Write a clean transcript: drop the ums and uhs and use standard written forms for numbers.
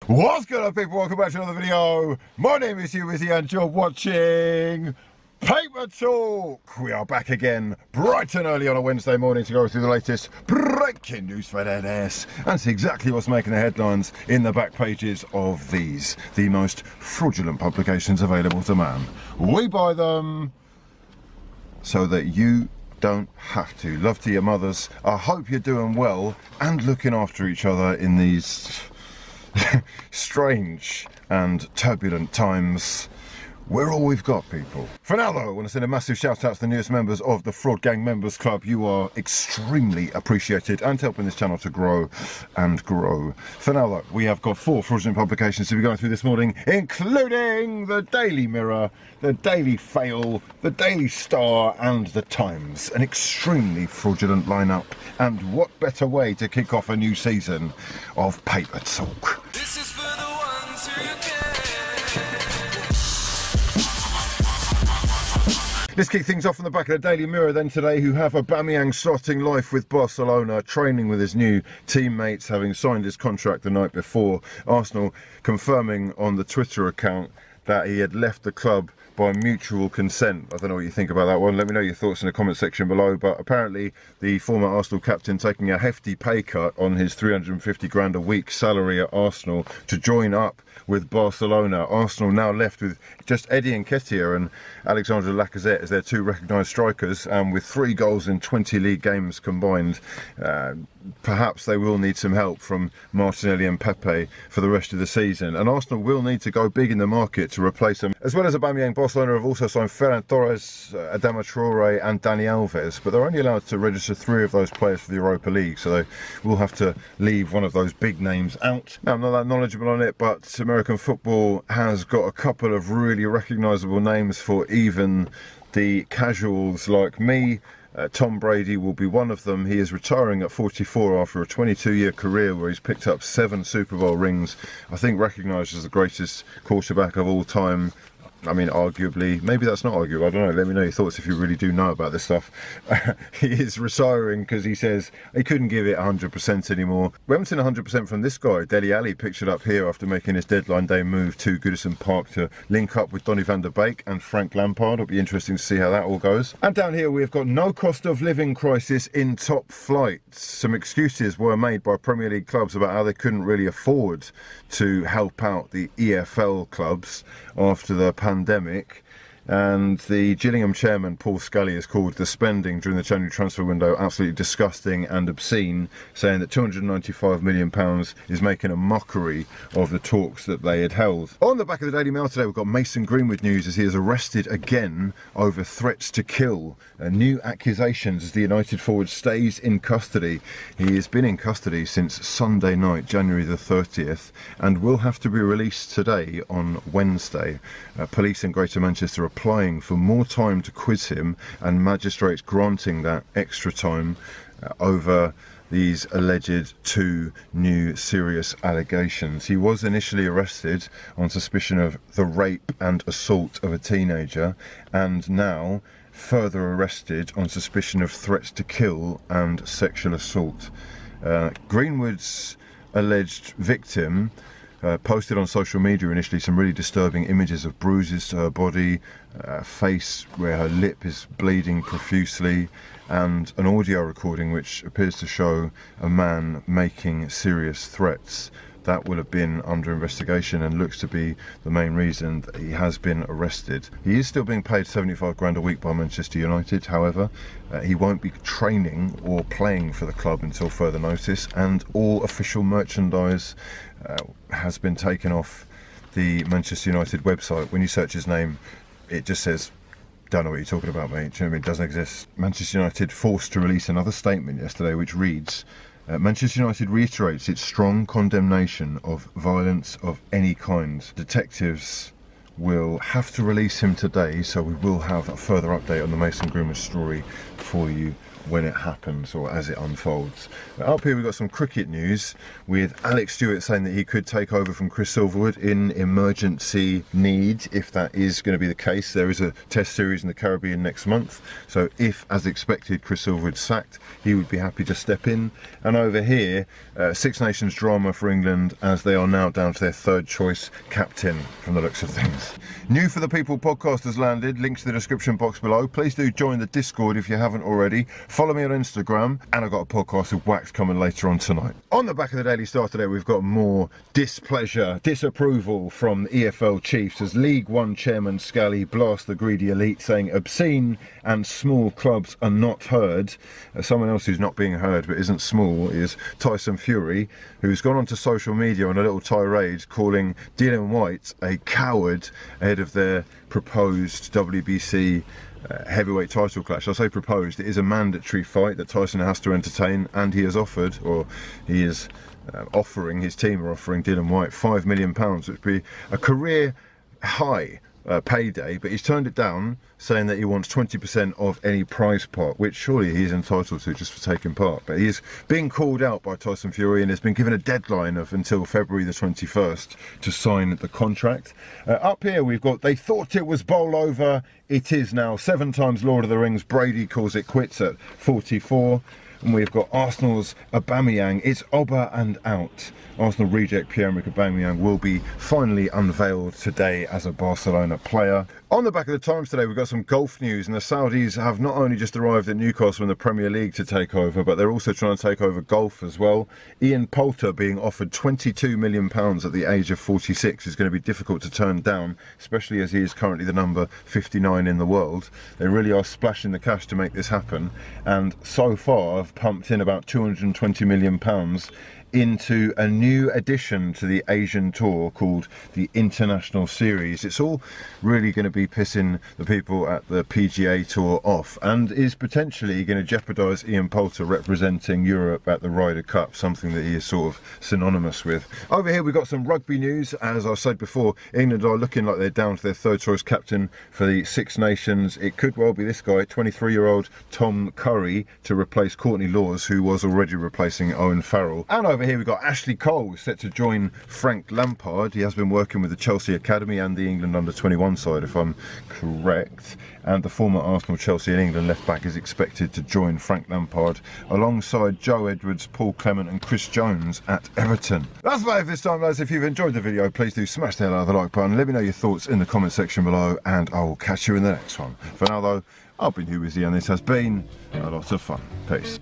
What's going on, people? Welcome back to another video. My name is Wizzy and you're watching Paper Talk. We are back again bright and early on a Wednesday morning to go through the latest breaking news for NS and see exactly what's making the headlines in the back pages of these, the most fraudulent publications available to man. We buy them so that you don't have to. Love to your mothers. I hope you're doing well and looking after each other in these strange and turbulent times. We're all we've got, people. For now, though, I want to send a massive shout out to the newest members of the Fraud Gang Members Club. You are extremely appreciated and helping this channel to grow and grow. For now, though, we have got 4 fraudulent publications to be going through this morning, including the Daily Mirror, the Daily Fail, the Daily Star, and the Times. An extremely fraudulent lineup, and what better way to kick off a new season of Paper Talk? This is for the ones who care. Let's kick things off on the back of the Daily Mirror then today, who have Aubameyang starting life with Barcelona, training with his new teammates, having signed his contract the night before. Arsenal confirming on the Twitter account that he had left the club by mutual consent. I don't know what you think about that one. Let me know your thoughts in the comment section below. But apparently the former Arsenal captain taking a hefty pay cut on his 350 grand a week salary at Arsenal to join up with Barcelona. Arsenal now left with just Eddie Nketiah and Alexandre Lacazette as their 2 recognised strikers, and with 3 goals in 20 league games combined. Perhaps they will need some help from Martinelli and Pepe for the rest of the season, and Arsenal will need to go big in the market to replace them. As well as Aubameyang, Barcelona have also signed Ferran Torres, Adama Traore and Dani Alves, but they're only allowed to register 3 of those players for the Europa League, so they will have to leave one of those big names out. Now, I'm not that knowledgeable on it, but American football has got a couple of really recognisable names for even the casuals like me. Tom Brady will be one of them. He is retiring at 44 after a 22-year career where he's picked up 7 Super Bowl rings. I think recognised as the greatest quarterback of all time. I mean, arguably, maybe that's not arguable, I don't know. Let me know your thoughts if you really do know about this stuff. He is retiring because he says he couldn't give it 100% anymore. We haven't seen 100% from this guy. Dele Alli pictured up here after making his deadline day move to Goodison Park to link up with Donny van der Beek and Frank Lampard. It'll be interesting to see how that all goes. And down here we've got no cost of living crisis in top flight. Some excuses were made by Premier League clubs about how they couldn't really afford to help out the EFL clubs after the pandemic, and the Gillingham chairman Paul Scully has called the spending during the January transfer window absolutely disgusting and obscene, saying that £295 million is making a mockery of the talks that they had held. On the back of the Daily Mail today, we've got Mason Greenwood news as he is arrested again over threats to kill. New accusations as the United forward stays in custody. He has been in custody since Sunday night, January the 30th, and will have to be released today on Wednesday. Police in Greater Manchester are applying for more time to quiz him, and magistrates granting that extra time over these alleged 2 new serious allegations. He was initially arrested on suspicion of the rape and assault of a teenager, and now further arrested on suspicion of threats to kill and sexual assault. Greenwood's alleged victim posted on social media initially some really disturbing images of bruises to her body, face where her lip is bleeding profusely, and an audio recording which appears to show a man making serious threats. That will have been under investigation and looks to be the main reason that he has been arrested. He is still being paid 75 grand a week by Manchester United, however. He won't be training or playing for the club until further notice, and all official merchandise has been taken off the Manchester United website. When you search his name, it just says, don't know what you're talking about, mate. Do you know what I mean? It doesn't exist. Manchester United forced to release another statement yesterday which reads, Manchester United reiterates its strong condemnation of violence of any kind. Detectives will have to release him today, so we will have a further update on the Mason Greenwood story for you when it happens or as it unfolds. Up here we've got some cricket news with Alex Stewart saying that he could take over from Chris Silverwood in emergency need. If that is going to be the case, there is a test series in the Caribbean next month, so if, as expected, Chris Silverwood's sacked, he would be happy to step in. And over here, Six Nations drama for England, as they are now down to their third choice captain from the looks of things. New for the People podcast has landed, links to the description box below. Please do join the Discord if you haven't already. Follow me on Instagram, and I've got a podcast with Wax coming later on tonight. On the back of the Daily Star today, we've got more displeasure, disapproval from the EFL Chiefs as League One chairman Scally blasts the greedy elite, saying obscene and small clubs are not heard. Someone else who's not being heard but isn't small is Tyson Fury, who's gone onto social media on a little tirade calling Dylan White a coward ahead of their proposed WBC heavyweight title clash. I say proposed, it is a mandatory fight that Tyson has to entertain, and he has offered, or he is offering, his team are offering Dylan White £5 million, which would be a career high payday, but he's turned it down, saying that he wants 20% of any prize pot, which surely he's entitled to just for taking part. But he's being called out by Tyson Fury and has been given a deadline of until February the 21st to sign the contract. Up here we've got, they thought it was bowl over, it is now. 7 times Lord of the Rings, Brady calls it quits at 44. And we've got Arsenal's Aubameyang. It's Oba and out. Arsenal reject Pierre-Emerick Aubameyang will be finally unveiled today as a Barcelona player. On the back of the Times today, we've got some golf news, and the Saudis have not only just arrived at Newcastle in the Premier League to take over, but they're also trying to take over golf as well. Ian Poulter being offered £22 million at the age of 46 is going to be difficult to turn down, especially as he is currently the number 59 in the world. They really are splashing the cash to make this happen, and so far have pumped in about £220 million into a new addition to the Asian Tour called the International Series. It's all really going to be pissing the people at the PGA Tour off, and is potentially going to jeopardise Ian Poulter representing Europe at the Ryder Cup, something that he is sort of synonymous with. Over here we've got some rugby news. As I said before, England are looking like they're down to their third choice captain for the Six Nations. It could well be this guy, 23-year-old Tom Curry, to replace Courtney Lawes, who was already replacing Owen Farrell. And over here we've got Ashley Cole set to join Frank Lampard. He has been working with the Chelsea Academy and the England under-21 side, if I'm correct. And the former Arsenal, Chelsea and England left back is expected to join Frank Lampard alongside Joe Edwards, Paul Clement and Chris Jones at Everton. That's about it for this time, lads. If you've enjoyed the video, please do smash the hell out of the like button. Let me know your thoughts in the comment section below, and I will catch you in the next one. For now though, I've been Hugh Wizzy, and this has been a lot of fun. Peace.